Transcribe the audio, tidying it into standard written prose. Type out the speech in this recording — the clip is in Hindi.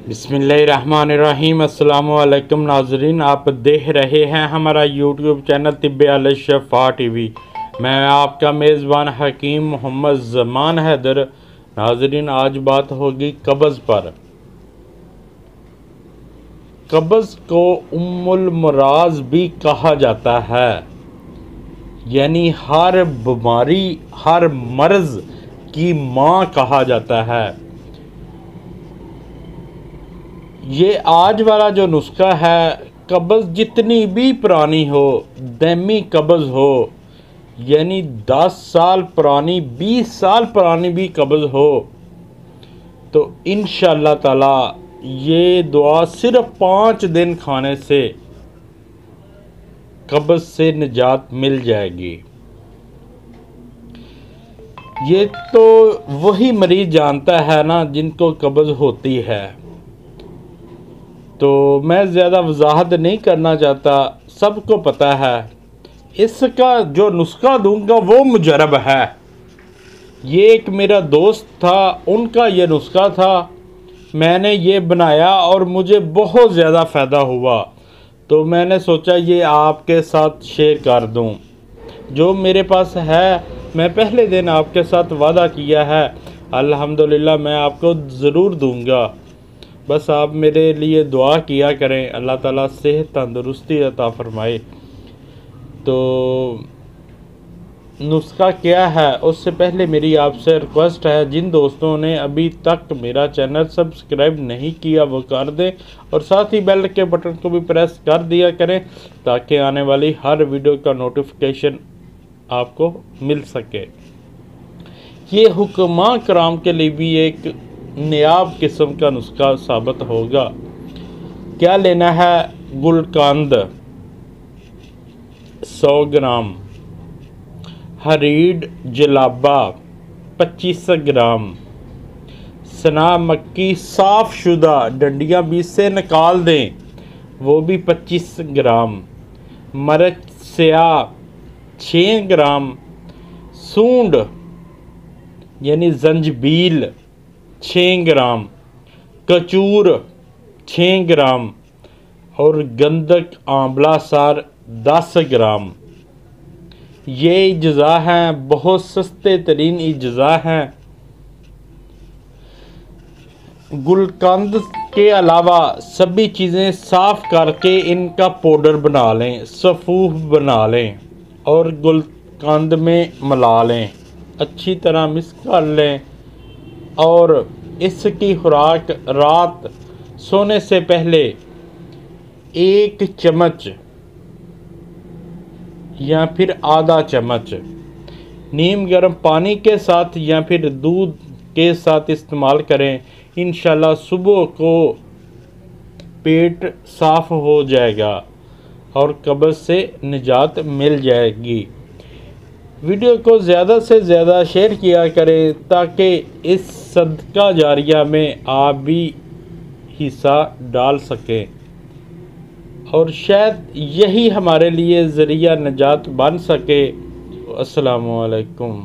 बिस्मिल्लाहिर्रहमानिर्रहीम। अस्सलाम वालेकुम नाजरीन, आप देख रहे हैं हमारा यूट्यूब चैनल तिब्बे अल शफा टीवी। मैं आपका मेज़बान हकीम मोहम्मद ज़मान हैदर। नाजरीन, आज बात होगी कब्ज़ पर। कब्ज़ को उम्मुल मराज भी कहा जाता है, यानी हर बीमारी, हर मर्ज़ की माँ कहा जाता है। ये आज वाला जो नुस्खा है, कब्ज़ जितनी भी पुरानी हो, दैमी कब्ज़ हो, यानी 10 साल पुरानी, 20 साल पुरानी भी कब्ज़ हो, तो इंशाअल्लाह ताला ये दुआ सिर्फ 5 दिन खाने से कब्ज़ से निजात मिल जाएगी। ये तो वही मरीज़ जानता है ना जिनको कब्ज़ होती है, तो मैं ज़्यादा वजाहत नहीं करना चाहता, सबको पता है। इसका जो नुस्खा दूंगा वो मुजरब है। ये एक मेरा दोस्त था, उनका ये नुस्खा था, मैंने ये बनाया और मुझे बहुत ज़्यादा फ़ायदा हुआ, तो मैंने सोचा ये आपके साथ शेयर कर दूं। जो मेरे पास है, मैं पहले दिन आपके साथ वादा किया है, अल्हम्दुलिल्लाह मैं आपको ज़रूर दूंगा। बस आप मेरे लिए दुआ किया करें, अल्लाह ताला सेहत तंदुरुस्ती अता फरमाए। तो नुस्खा क्या है, उससे पहले मेरी आपसे रिक्वेस्ट है, जिन दोस्तों ने अभी तक मेरा चैनल सब्सक्राइब नहीं किया वो कर दें, और साथ ही बेल के बटन को भी प्रेस कर दिया करें, ताकि आने वाली हर वीडियो का नोटिफिकेशन आपको मिल सके। ये हुक्मा कराम के लिए भी एक नायाब किस्म का नुस्खा साबित होगा। क्या लेना है? गुलकंद 100 ग्राम, हरीड जलाबा 25 ग्राम, सना मक्की साफ शुदा, डंडियाँ बीच से निकाल दें, वो भी 25 ग्राम, मरच स्याह 6 ग्राम, सूंड यानी जंजबील 6 ग्राम, कचूर 6 ग्राम और गंधक आंवला सार 10 ग्राम। ये अज्जा हैं, बहुत सस्ते तरीन अज्जा हैं। गुलकंद के अलावा सभी चीज़ें साफ़ करके इनका पाउडर बना लें, सफ़ूफ बना लें और गुलकंद में मिला लें, अच्छी तरह मिक्स कर लें। और इसकी खुराक रात सोने से पहले 1 चम्मच या फिर आधा चम्मच नीम गर्म पानी के साथ या फिर दूध के साथ इस्तेमाल करें। इंशाल्लाह सुबह को पेट साफ हो जाएगा और कब्ज़ से निजात मिल जाएगी। वीडियो को ज़्यादा से ज़्यादा शेयर किया करें, ताकि इस सदका जारिया में आप भी हिस्सा डाल सकें, और शायद यही हमारे लिए ज़रिया निजात बन सके। अस्सलामु अलैकुम।